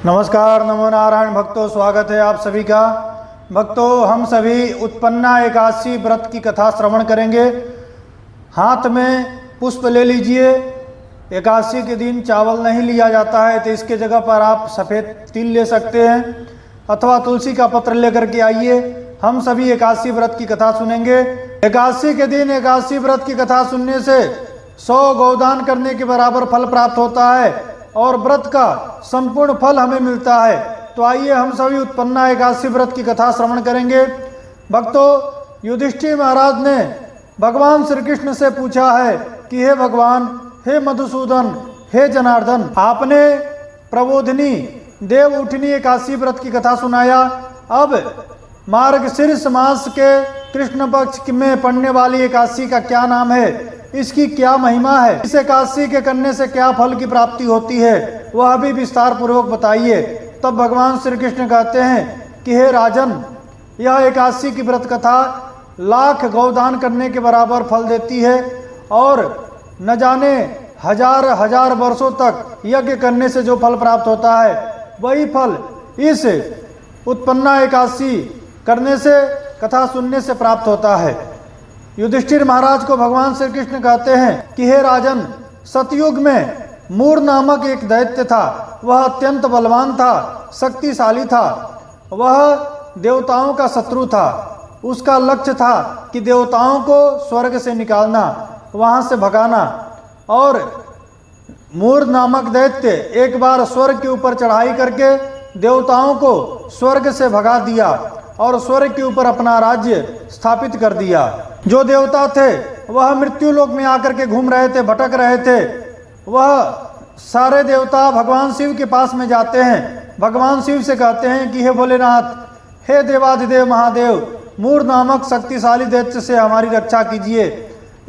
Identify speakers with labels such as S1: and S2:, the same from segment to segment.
S1: नमस्कार, नमो नारायण भक्तों, स्वागत है आप सभी का। भक्तों, हम सभी उत्पन्ना एकादशी व्रत की कथा श्रवण करेंगे। हाथ में पुष्प ले लीजिए। एकादशी के दिन चावल नहीं लिया जाता है, तो इसके जगह पर आप सफ़ेद तिल ले सकते हैं अथवा तुलसी का पत्र लेकर के आइए। हम सभी एकादशी व्रत की कथा सुनेंगे। एकादशी के दिन एकादशी व्रत की कथा सुनने से 100 गौदान करने के बराबर फल प्राप्त होता है और व्रत का संपूर्ण फल हमें मिलता है। तो आइए हम सभी उत्पन्ना एकादशी व्रत की कथा श्रवण करेंगे। भक्तों, युधिष्ठिर महाराज ने भगवान श्री कृष्ण से पूछा है कि हे भगवान, हे मधुसूदन, हे जनार्दन, आपने प्रबोधिनी देव उठनी एकादशी व्रत की कथा सुनाया। अब मार्गशीर्ष मास के कृष्ण पक्ष में पड़ने वाली एकादशी का क्या नाम है, इसकी क्या महिमा है, इस एकादशी के करने से क्या फल की प्राप्ति होती है, वह भी विस्तार पूर्वक बताइए। तब भगवान श्री कृष्ण कहते हैं कि हे राजन, यह एकादशी की व्रत कथा लाख गौदान करने के बराबर फल देती है और न जाने हजार हजार वर्षों तक यज्ञ करने से जो फल प्राप्त होता है, वही फल इस उत्पन्ना एकादशी करने से, कथा सुनने से प्राप्त होता है। युधिष्ठिर महाराज को भगवान श्री कृष्ण कहते हैं कि हे राजन, सतयुग में मूर नामक एक दैत्य था। वह अत्यंत बलवान था, शक्तिशाली था। वह देवताओं का शत्रु था। उसका लक्ष्य था कि देवताओं को स्वर्ग से निकालना, वहां से भगाना। और मूर नामक दैत्य एक बार स्वर्ग के ऊपर चढ़ाई करके देवताओं को स्वर्ग से भगा दिया और स्वर्ग के ऊपर अपना राज्य स्थापित कर दिया। जो देवता थे वह मृत्यु लोक में आकर के घूम रहे थे, भटक रहे थे। वह सारे देवता भगवान शिव के पास में जाते हैं। भगवान शिव से कहते हैं कि हे भोलेनाथ, हे देवाधिदेव महादेव, मूर नामक शक्तिशाली दैत्य से हमारी रक्षा कीजिए।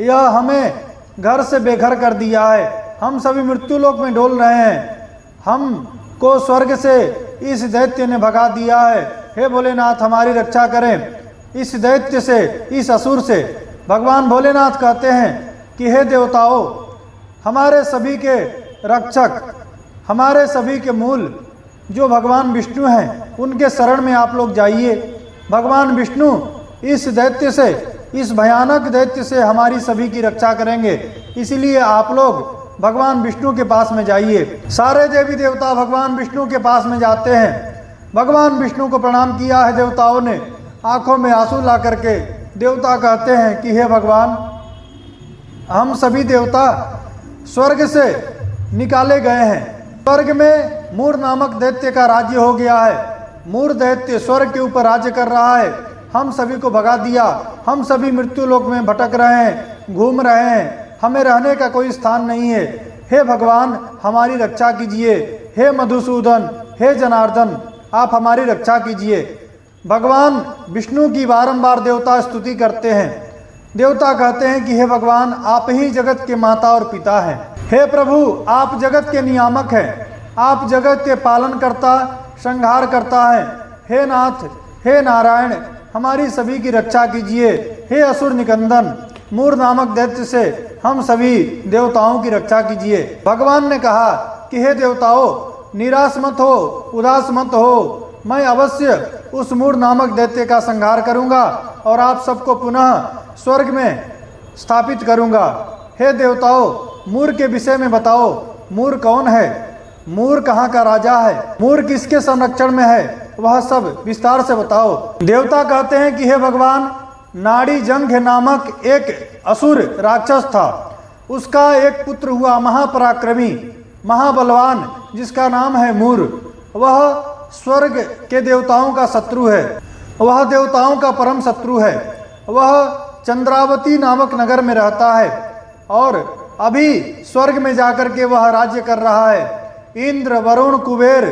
S1: यह हमें घर से बेघर कर दिया है। हम सभी मृत्यु लोक में डोल रहे हैं। हमको स्वर्ग से इस दैत्य ने भगा दिया है। हे भोलेनाथ, हमारी रक्षा करें इस दैत्य से, इस असुर से। भगवान भोलेनाथ कहते हैं कि हे देवताओं, हमारे सभी के रक्षक, हमारे सभी के मूल जो भगवान विष्णु हैं, उनके शरण में आप लोग जाइए। भगवान विष्णु इस दैत्य से, इस भयानक दैत्य से हमारी सभी की रक्षा करेंगे। इसलिए आप लोग भगवान विष्णु के पास में जाइए। सारे देवी देवता भगवान विष्णु के पास में जाते हैं। भगवान विष्णु को प्रणाम किया है देवताओं ने। आंखों में आंसू ला करके देवता कहते हैं कि हे भगवान, हम सभी देवता स्वर्ग से निकाले गए हैं। स्वर्ग में मूर नामक दैत्य का राज्य हो गया है। मूर दैत्य स्वर्ग के ऊपर राज्य कर रहा है। हम सभी को भगा दिया। हम सभी मृत्यु लोक में भटक रहे हैं, घूम रहे हैं। हमें रहने का कोई स्थान नहीं है। हे भगवान, हमारी रक्षा कीजिए। हे मधुसूदन, हे जनार्दन, आप हमारी रक्षा कीजिए। भगवान विष्णु की बारंबार देवता स्तुति करते हैं। देवता कहते हैं कि हे भगवान, आप ही जगत के माता और पिता हैं। हे प्रभु, आप जगत के नियामक हैं। आप जगत के पालन करता, संहार करता है। हे नाथ, हे नारायण, हमारी सभी की रक्षा कीजिए। हे असुर निकंदन, मूर नामक दैत्य से हम सभी देवताओं की रक्षा कीजिए। भगवान ने कहा कि हे देवताओं, निराश मत हो, उदास मत हो। मैं अवश्य उस मूर नामक दैत्य का संहार करूंगा और आप सबको पुनः स्वर्ग में स्थापित करूंगा। हे देवताओं, मूर के विषय में बताओ। मूर कौन है? मूर कहाँ का राजा है? मूर किसके संरक्षण में है? वह सब विस्तार से बताओ। देवता कहते हैं कि हे भगवान, नाड़ी जंघ नामक एक असुर राक्षस था। उसका एक पुत्र हुआ, महापराक्रमी, महाबलवान, जिसका नाम है मूर। वह स्वर्ग के देवताओं का शत्रु है। वह देवताओं का परम शत्रु है। वह चंद्रावती नामक नगर में रहता है और अभी स्वर्ग में जाकर के वह राज्य कर रहा है। इंद्र, वरुण, कुबेर,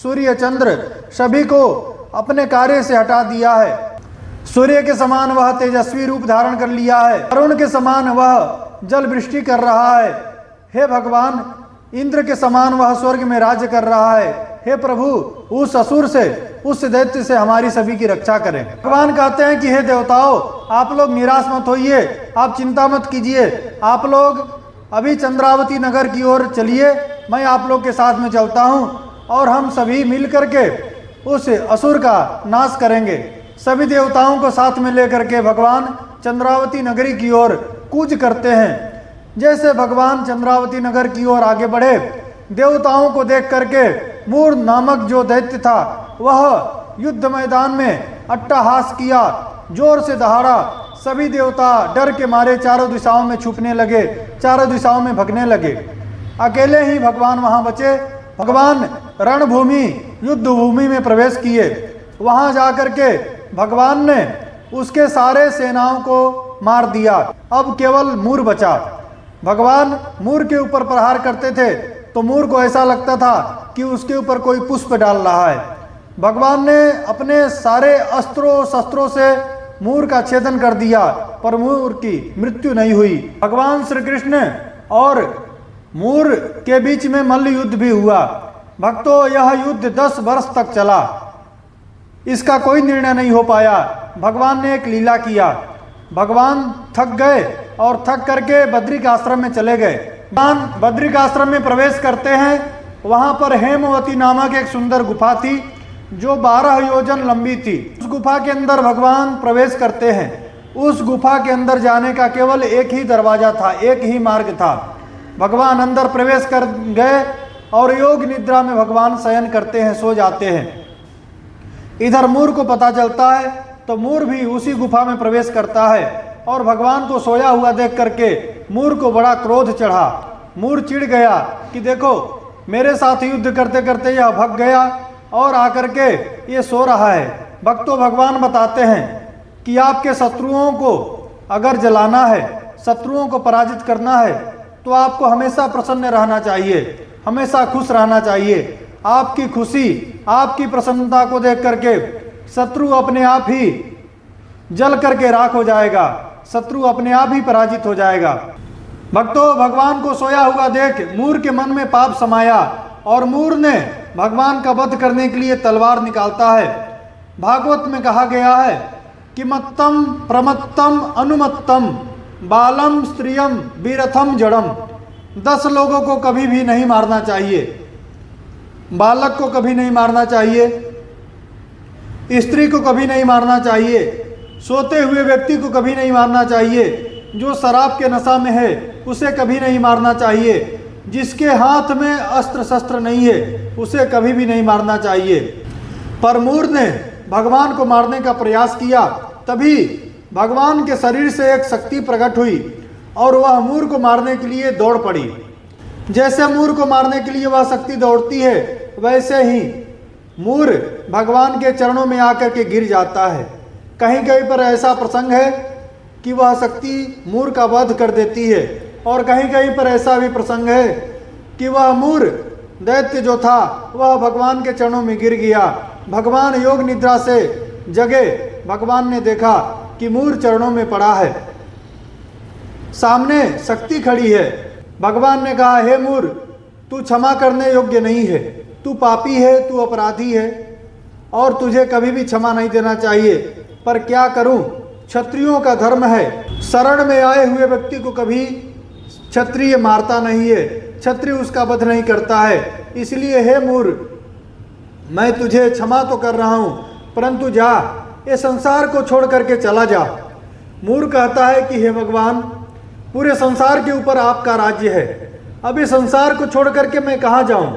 S1: सूर्य, चंद्र सभी को अपने कार्य से हटा दिया है। सूर्य के समान वह तेजस्वी रूप धारण कर लिया है। वरुण के समान वह जल वृष्टि कर रहा है। हे भगवान, इंद्र के समान वह स्वर्ग में राज्य कर रहा है। हे प्रभु, उस असुर से, उस दैत्य से हमारी सभी की रक्षा करें। भगवान कहते हैं कि हे देवताओं, आप लोग निराश मत होइए, आप चिंता मत कीजिए। आप लोग अभी चंद्रावती नगर की ओर चलिए, मैं आप लोग के साथ में चलता हूँ। और हम सभी मिल करके उस असुर का नाश करेंगे। सभी देवताओं को साथ में लेकर के भगवान चंद्रावती नगरी की ओर कूच करते हैं। जैसे भगवान चंद्रावती नगर की ओर आगे बढ़े, देवताओं को देख करके मूर नामक जो दैत्य था वह युद्ध मैदान में अट्टहास किया, जोर से दहाड़ा। सभी देवता डर के मारे चारों दिशाओं में छुपने लगे, चारों दिशाओं में भगने लगे। अकेले ही भगवान वहां बचे। भगवान रणभूमि युद्ध भूमि में प्रवेश किए। वहां जाकर के भगवान ने उसके सारे सेनाओं को मार दिया। अब केवल मूर बचा। भगवान मूर के ऊपर प्रहार करते थे तो मूर को ऐसा लगता था कि उसके ऊपर कोई पुष्प डाल रहा है। भगवान ने अपने सारे अस्त्रों शस्त्रों से मूर का छेदन कर दिया, पर मूर की मृत्यु नहीं हुई। भगवान श्री कृष्ण और मूर के बीच में मल्ल युद्ध भी हुआ। भक्तों, यह युद्ध 10 वर्ष तक चला। इसका कोई निर्णय नहीं हो पाया। भगवान ने एक लीला किया। भगवान थक गए और थक करके बद्रिक आश्रम में चले गए। भगवान बद्रिक आश्रम में प्रवेश करते हैं। वहां पर हेमवती नामक एक सुंदर गुफा थी जो 12 योजन लंबी थी। उस गुफा के अंदर भगवान प्रवेश करते हैं। उस गुफा के अंदर जाने का केवल एक ही दरवाजा था, एक ही मार्ग था। भगवान अंदर प्रवेश कर गए और योग निद्रा में भगवान शयन करते हैं, सो जाते हैं। इधर मूर को पता चलता है तो मूर भी उसी गुफा में प्रवेश करता है और भगवान को सोया हुआ देख करके मूर को बड़ा क्रोध चढ़ा। मूर चिढ़ गया कि देखो, मेरे साथ युद्ध करते करते यह भग गया और आकर के ये सो रहा है। भक्तों, भगवान बताते हैं कि आपके शत्रुओं को अगर जलाना है, शत्रुओं को पराजित करना है, तो आपको हमेशा प्रसन्न रहना चाहिए, हमेशा खुश रहना चाहिए। आपकी खुशी, आपकी प्रसन्नता को देख करके शत्रु अपने आप ही जल करके राख हो जाएगा, शत्रु अपने आप ही पराजित हो जाएगा। भक्तों, भगवान को सोया हुआ देख मूर के मन में पाप समाया और मूर ने भगवान का वध करने के लिए तलवार निकालता है। भागवत में कहा गया है कि मत्तम प्रमत्तम अनुमत्तम बालम स्त्रियम वीरथम जड़म। 10 लोगों को कभी भी नहीं मारना चाहिए। बालक को कभी नहीं मारना चाहिए, स्त्री को कभी नहीं मारना चाहिए, सोते हुए व्यक्ति को कभी नहीं मारना चाहिए, जो शराब के नशा में है उसे कभी नहीं मारना चाहिए, जिसके हाथ में अस्त्र शस्त्र नहीं है उसे कभी भी नहीं मारना चाहिए। पर मूर ने भगवान को मारने का प्रयास किया। तभी भगवान के शरीर से एक शक्ति प्रकट हुई और वह मूर को मारने के लिए दौड़ पड़ी। जैसे मूर को मारने के लिए वह शक्ति दौड़ती है, वैसे ही मूर भगवान के चरणों में आकर के गिर जाता है। कहीं कहीं पर ऐसा प्रसंग है कि वह शक्ति मूर का वध कर देती है और कहीं कहीं पर ऐसा भी प्रसंग है कि वह मूर दैत्य जो था वह भगवान के चरणों में गिर गया। भगवान योग निद्रा से जगे। भगवान ने देखा कि मूर चरणों में पड़ा है, सामने शक्ति खड़ी है। भगवान ने कहा, हे मूर, तू क्षमा करने योग्य नहीं है, तू पापी है, तू अपराधी है और तुझे कभी भी क्षमा नहीं देना चाहिए। पर क्या करूं, क्षत्रियों का धर्म है, शरण में आए हुए व्यक्ति को कभी क्षत्रिय मारता नहीं है, क्षत्रिय उसका वध नहीं करता है। इसलिए हे मूर, मैं तुझे क्षमा तो कर रहा हूं, परंतु जा, ये संसार को छोड़ करके चला जा। मूर कहता है कि हे भगवान, पूरे संसार के ऊपर आपका राज्य है, अब इस संसार को छोड़ करके मैं कहाँ जाऊं,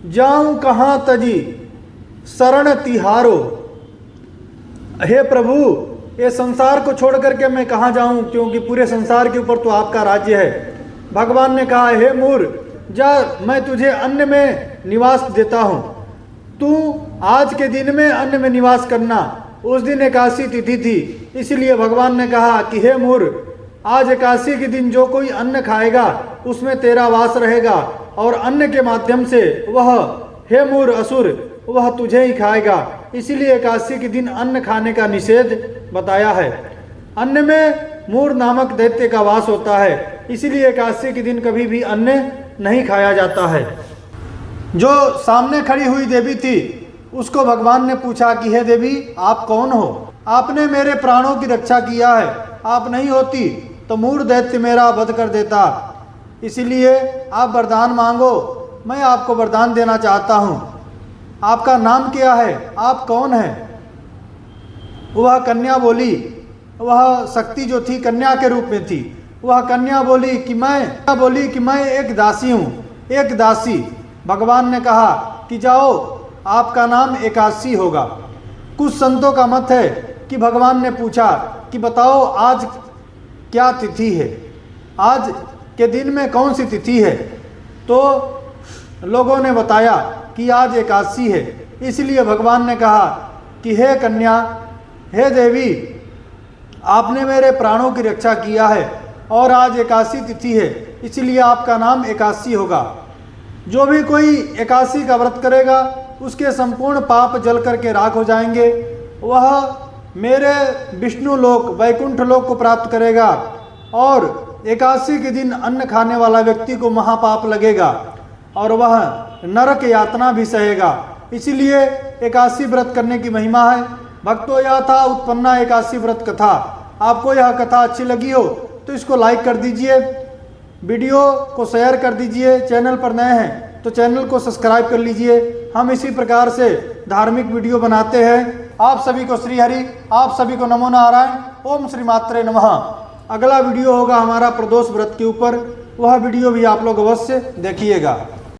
S1: जाऊं कहाँ तजी शरण तिहारो। हे प्रभु, ये संसार को छोड़ करके मैं कहाँ जाऊं, क्योंकि पूरे संसार के ऊपर तो आपका राज्य है। भगवान ने कहा, हे मूर, जा, मैं तुझे अन्न में निवास देता हूँ, तू आज के दिन में अन्न में निवास करना। उस दिन एकादशी तिथि थी, इसलिए भगवान ने कहा कि हे मूर, आज एकादशी के दिन जो कोई अन्न खाएगा उसमें तेरा वास रहेगा और अन्न के माध्यम से वह, हे मूर असुर, वह तुझे ही खाएगा। इसीलिए एकादशी के दिन अन्न खाने का निषेध बताया है। अन्न में मूर नामक दैत्य का वास होता है, इसीलिए एकादशी के दिन कभी भी अन्न नहीं खाया जाता है। जो सामने खड़ी हुई देवी थी उसको भगवान ने पूछा कि हे देवी, आप कौन हो? आपने मेरे प्राणों की रक्षा किया है, आप नहीं होती तो मूर दैत्य मेरा वध कर देता। इसीलिए आप वरदान मांगो, मैं आपको वरदान देना चाहता हूँ। आपका नाम क्या है, आप कौन हैं? वह कन्या बोली, वह शक्ति जो थी कन्या के रूप में थी, वह कन्या बोली कि मैं एक दासी हूँ, एक दासी। भगवान ने कहा कि जाओ, आपका नाम एकादशी होगा। कुछ संतों का मत है कि भगवान ने पूछा कि बताओ आज क्या तिथि है, आज के दिन में कौन सी तिथि है? तो लोगों ने बताया कि आज एकादशी है। इसलिए भगवान ने कहा कि हे कन्या, हे देवी, आपने मेरे प्राणों की रक्षा किया है और आज एकादशी तिथि है, इसलिए आपका नाम एकादशी होगा। जो भी कोई एकादशी का व्रत करेगा उसके संपूर्ण पाप जल करके राख हो जाएंगे, वह मेरे विष्णु लोक वैकुंठ लोक को प्राप्त करेगा। और एकादशी के दिन अन्न खाने वाला व्यक्ति को महापाप लगेगा और वह नरक यातना भी सहेगा। इसीलिए एकादशी व्रत करने की महिमा है। भक्तों, यह था उत्पन्ना एकादशी व्रत कथा। आपको यह कथा अच्छी लगी हो तो इसको लाइक कर दीजिए, वीडियो को शेयर कर दीजिए। चैनल पर नए हैं तो चैनल को सब्सक्राइब कर लीजिए। हम इसी प्रकार से धार्मिक वीडियो बनाते हैं। आप सभी को श्री हरि, आप सभी को नमो नारायण। ओम श्री मात्रे नमः। अगला वीडियो होगा हमारा प्रदोष व्रत के ऊपर, वह वीडियो भी आप लोग अवश्य देखिएगा।